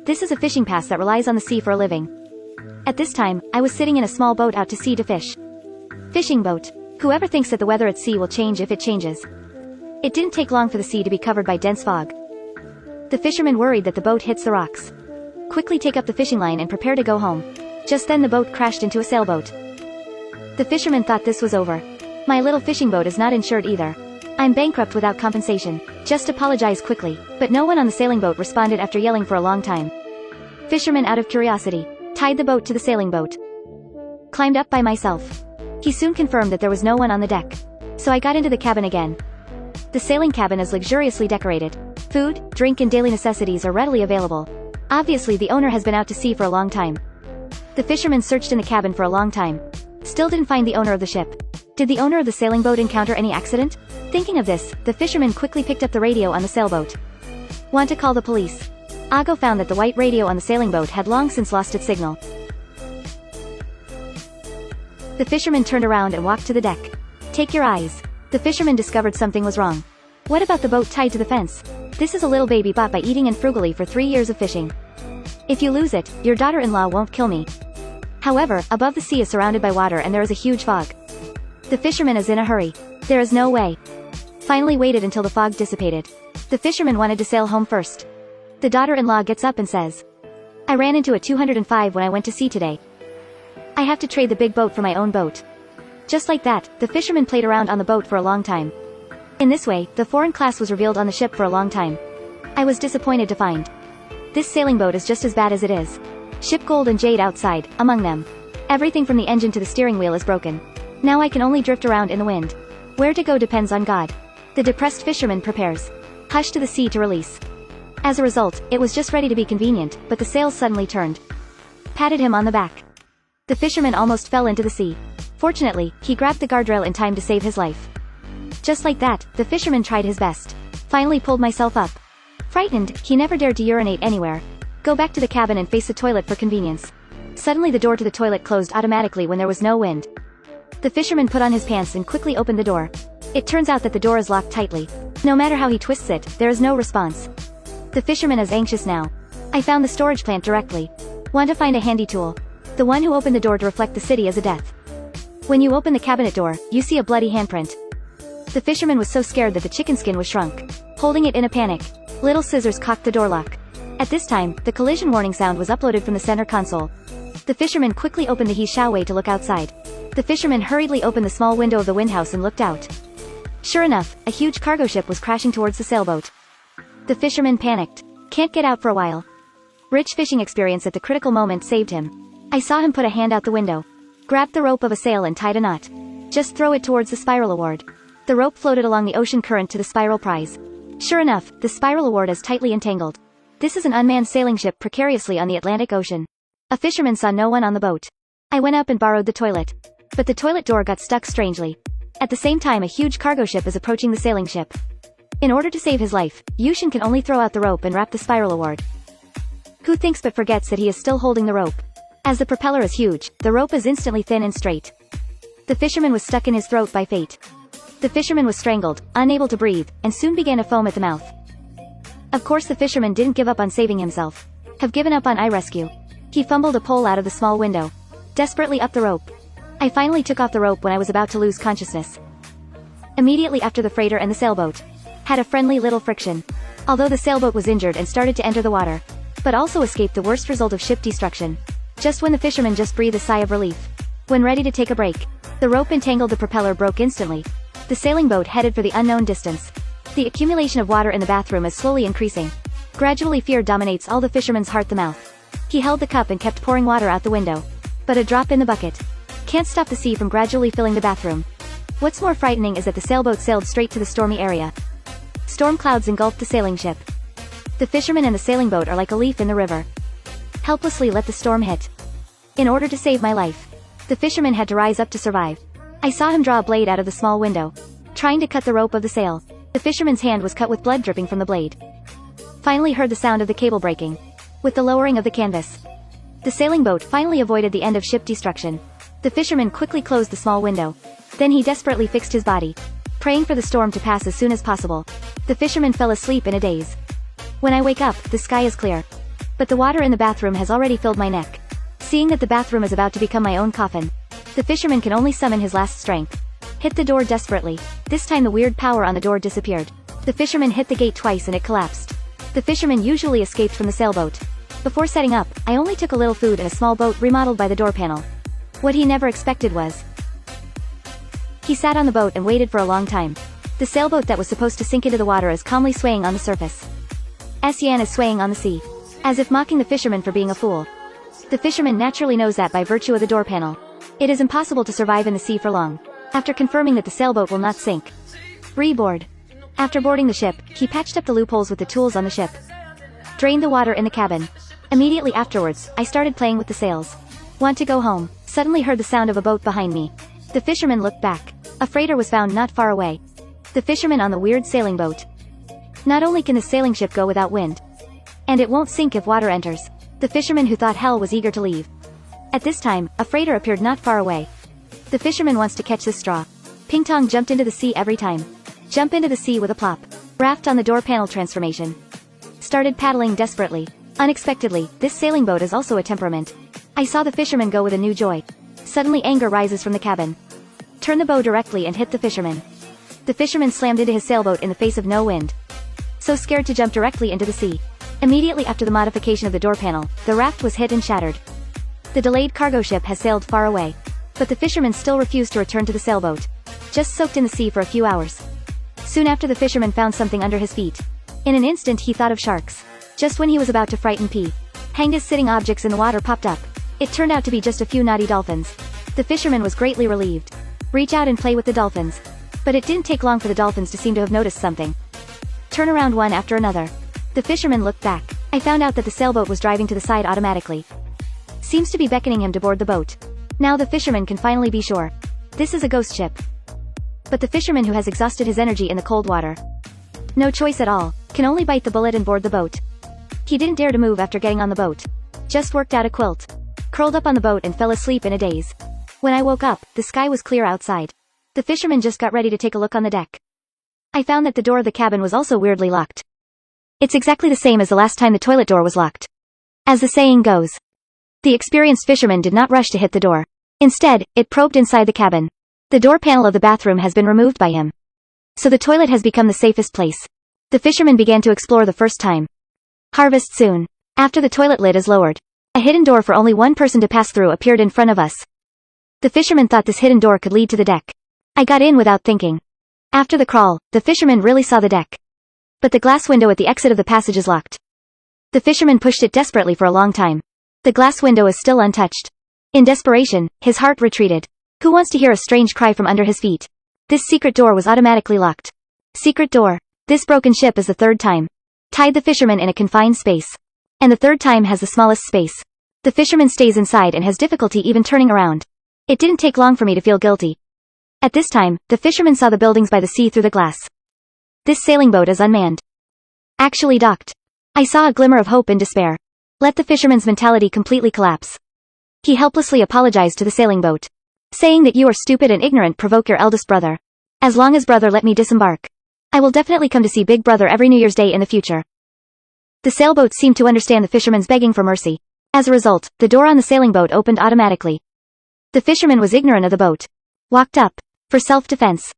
This is a fishing pass that relies on the sea for a living. At this time, I was sitting in a small boat out to sea to fish. Fishing boat. Whoever thinks that the weather at sea will change if it changes. It didn't take long for the sea to be covered by dense fog. The fisherman worried that the boat hits the rocks. Quickly take up the fishing line and prepare to go home. Just then the boat crashed into a sailboat. The fisherman thought this was over. My little fishing boat is not insured either. I'm bankrupt without compensation. Just apologize quickly. But no one on the sailing boat responded after yelling for a long time. Fisherman, out of curiosity, tied the boat to the sailing boat. Climbed up by myself. He soon confirmed that there was no one on the deck. So I got into the cabin again. The sailing cabin is luxuriously decorated. Food, drink and daily necessities are readily available. Obviously the owner has been out to sea for a long time. The fisherman searched in the cabin for a long time. Still didn't find the owner of the ship. Did the owner of the sailing boat encounter any accident? Thinking of this, the fisherman quickly picked up the radio on the sailboat. Want to call the police. Ago found that the white radio on the sailing boat had long since lost its signal. The fisherman turned around and walked to the deck. Take your eyes. The fisherman discovered something was wrong. What about the boat tied to the fence? This is a little baby bought by eating and frugally for 3 years of fishing. If you lose it, your daughter-in-law won't kill me. However, above the sea is surrounded by water and there is a huge fog. The fisherman is in a hurry. There is no way. Finally waited until the fog dissipated. The fisherman wanted to sail home first. The daughter-in-law gets up and says, I ran into a 205 when I went to sea today. I have to trade the big boat for my own boat. Just like that, the fisherman played around on the boat for a long time. In this way, the foreign class was revealed on the ship for a long time. I was disappointed to find. This sailing boat is just as bad as it is. Ship gold and jade outside, among them. Everything from the engine to the steering wheel is broken. Now I can only drift around in the wind. Where to go depends on God. The depressed fisherman prepares. Hush to the sea to release. As a result, it was just ready to be convenient, but the sails suddenly turned. Patted him on the back. The fisherman almost fell into the sea. Fortunately, he grabbed the guardrail in time to save his life. Just like that, the fisherman tried his best. Finally pulled myself up. Frightened, he never dared to urinate anywhere. Go back to the cabin and face the toilet for convenience. Suddenly the door to the toilet closed automatically when there was no wind. The fisherman put on his pants and quickly opened the door. It turns out that the door is locked tightly. No matter how he twists it, there is no response. The fisherman is anxious now. I found the storage plant directly. Want to find a handy tool. The one who opened the door to reflect the city as a death. When you open the cabinet door, you see a bloody handprint. The fisherman was so scared that the chicken skin was shrunk. Holding it in a panic, little scissors cocked the door lock. At this time, the collision warning sound was uploaded from the center console. The fisherman quickly opened the he showway to look outside. The fisherman hurriedly opened the small window of the windhouse and looked out. Sure enough, a huge cargo ship was crashing towards the sailboat. The fisherman panicked. Can't get out for a while. Rich fishing experience at the critical moment saved him. I saw him put a hand out the window. Grabbed the rope of a sail and tied a knot. Just throw it towards the spiral award. The rope floated along the ocean current to the spiral prize. Sure enough, the spiral award is tightly entangled. This is an unmanned sailing ship precariously on the Atlantic Ocean. A fisherman saw no one on the boat. I went up and borrowed the toilet. But the toilet door got stuck strangely. At the same time, a huge cargo ship is approaching the sailing ship. In order to save his life, Yushin can only throw out the rope and wrap the spiral award. Who thinks but forgets that he is still holding the rope. As the propeller is huge, the rope is instantly thin and straight. The fisherman was stuck in his throat by fate. The fisherman was strangled, unable to breathe, and soon began to foam at the mouth. Of course the fisherman didn't give up on saving himself. Have given up on rescue. He fumbled a pole out of the small window. Desperately up the rope. I finally took off the rope when I was about to lose consciousness. Immediately after the freighter and the sailboat had a friendly little friction. Although the sailboat was injured and started to enter the water, but also escaped the worst result of ship destruction. Just when the fisherman just breathed a sigh of relief. When ready to take a break, the rope entangled the propeller broke instantly. The sailing boat headed for the unknown distance. The accumulation of water in the bathroom is slowly increasing. Gradually fear dominates all the fisherman's heart the mouth. He held the cup and kept pouring water out the window. But a drop in the bucket can't stop the sea from gradually filling the bathroom. What's more frightening is that the sailboat sailed straight to the stormy area. Storm clouds engulfed the sailing ship. The fisherman and the sailing boat are like a leaf in the river. Helplessly let the storm hit. In order to save my life, the fisherman had to rise up to survive. I saw him draw a blade out of the small window, trying to cut the rope of the sail. The fisherman's hand was cut with blood dripping from the blade. Finally heard the sound of the cable breaking. With the lowering of the canvas, the sailing boat finally avoided the end of ship destruction. The fisherman quickly closed the small window. Then he desperately fixed his body, praying for the storm to pass as soon as possible. The fisherman fell asleep in a daze. When I wake up, the sky is clear. But the water in the bathroom has already filled my neck. Seeing that the bathroom is about to become my own coffin, the fisherman can only summon his last strength. Hit the door desperately. This time the weird power on the door disappeared. The fisherman hit the gate twice and it collapsed. The fisherman usually escaped from the sailboat. Before setting up, I only took a little food and a small boat remodeled by the door panel. What he never expected was, he sat on the boat and waited for a long time. The sailboat that was supposed to sink into the water is calmly swaying on the surface. Yan is swaying on the sea, as if mocking the fisherman for being a fool. The fisherman naturally knows that by virtue of the door panel, it is impossible to survive in the sea for long. After confirming that the sailboat will not sink, reboard. After boarding the ship, he patched up the loopholes with the tools on the ship. Drained the water in the cabin. Immediately afterwards, I started playing with the sails. Want to go home? Suddenly heard the sound of a boat behind me. The fisherman looked back. A freighter was found not far away. The fisherman on the weird sailing boat. Not only can the sailing ship go without wind, and it won't sink if water enters. The fisherman who thought hell was eager to leave. At this time, a freighter appeared not far away. The fisherman wants to catch this straw. Ping Tong jumped into the sea every time. Jump into the sea with a plop. Raft on the door panel transformation. Started paddling desperately. Unexpectedly, this sailing boat is also a temperament. I saw the fisherman go with a new joy. Suddenly anger rises from the cabin. Turn the bow directly and hit the fisherman. The fisherman slammed into his sailboat in the face of no wind. So scared to jump directly into the sea. Immediately after the modification of the door panel, the raft was hit and shattered. The delayed cargo ship has sailed far away. But the fisherman still refused to return to the sailboat. Just soaked in the sea for a few hours. Soon after the fisherman found something under his feet. In an instant he thought of sharks. Just when he was about to frighten P. Hanged his sitting objects in the water popped up. It turned out to be just a few naughty dolphins. The fisherman was greatly relieved. Reach out and play with the dolphins. But it didn't take long for the dolphins to seem to have noticed something. Turn around one after another. The fisherman looked back. I found out that the sailboat was driving to the side automatically. Seems to be beckoning him to board the boat. Now the fisherman can finally be sure. This is a ghost ship. But the fisherman who has exhausted his energy in the cold water. No choice at all. Can only bite the bullet and board the boat. He didn't dare to move after getting on the boat. Just worked out a quilt. Curled up on the boat and fell asleep in a daze. When I woke up, the sky was clear outside. The fisherman just got ready to take a look on the deck. I found that the door of the cabin was also weirdly locked. It's exactly the same as the last time the toilet door was locked. As the saying goes, the experienced fisherman did not rush to hit the door. Instead, it probed inside the cabin. The door panel of the bathroom has been removed by him. So the toilet has become the safest place. The fisherman began to explore the first time. Harvest soon. After the toilet lid is lowered, a hidden door for only one person to pass through appeared in front of us. The fisherman thought this hidden door could lead to the deck. I got in without thinking. After the crawl, the fisherman really saw the deck. But the glass window at the exit of the passage is locked. The fisherman pushed it desperately for a long time. The glass window is still untouched. In desperation, his heart retreated. Who wants to hear a strange cry from under his feet? This secret door was automatically locked. Secret door. This broken ship is the third time. Tied the fisherman in a confined space. And the third time has the smallest space. The fisherman stays inside and has difficulty even turning around. It didn't take long for me to feel guilty. At this time, the fisherman saw the buildings by the sea through the glass. This sailing boat is unmanned. Actually docked. I saw a glimmer of hope in despair. Let the fisherman's mentality completely collapse. He helplessly apologized to the sailing boat, saying that you are stupid and ignorant, provoke your eldest brother. As long as brother let me disembark, I will definitely come to see big brother every New Year's Day in the future. The sailboat seemed to understand the fisherman's begging for mercy. As a result, the door on the sailing boat opened automatically. The fisherman was ignorant of the boat. Walked up. For self-defense.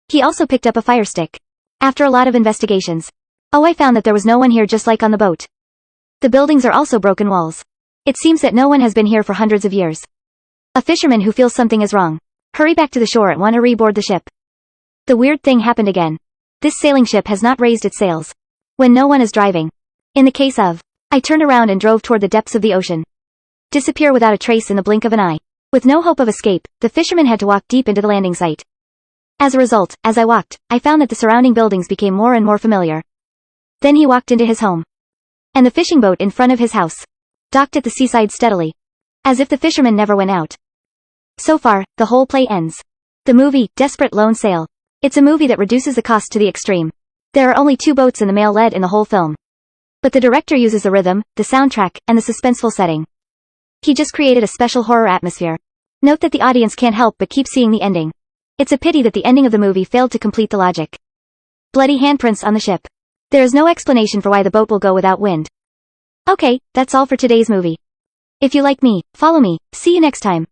He also picked up a fire stick. After a lot of investigations. Oh, I found that there was no one here just like on the boat. The buildings are also broken walls. It seems that no one has been here for hundreds of years. A fisherman who feels something is wrong. Hurry back to the shore and want to reboard the ship. The weird thing happened again. This sailing ship has not raised its sails. When no one is driving. In the case of, I turned around and drove toward the depths of the ocean. Disappear without a trace in the blink of an eye. With no hope of escape, the fisherman had to walk deep into the landing site. As a result, as I walked, I found that the surrounding buildings became more and more familiar. Then he walked into his home. And the fishing boat in front of his house docked at the seaside steadily. As if the fisherman never went out. So far, the whole play ends. The movie, Desperate Lone Sail. It's a movie that reduces the cost to the extreme. There are only 2 boats in the male lead in the whole film. But the director uses the rhythm, the soundtrack, and the suspenseful setting. He just created a special horror atmosphere. Note that the audience can't help but keep seeing the ending. It's a pity that the ending of the movie failed to complete the logic. Bloody handprints on the ship. There is no explanation for why the boat will go without wind. Okay, that's all for today's movie. If you like me, follow me. See you next time.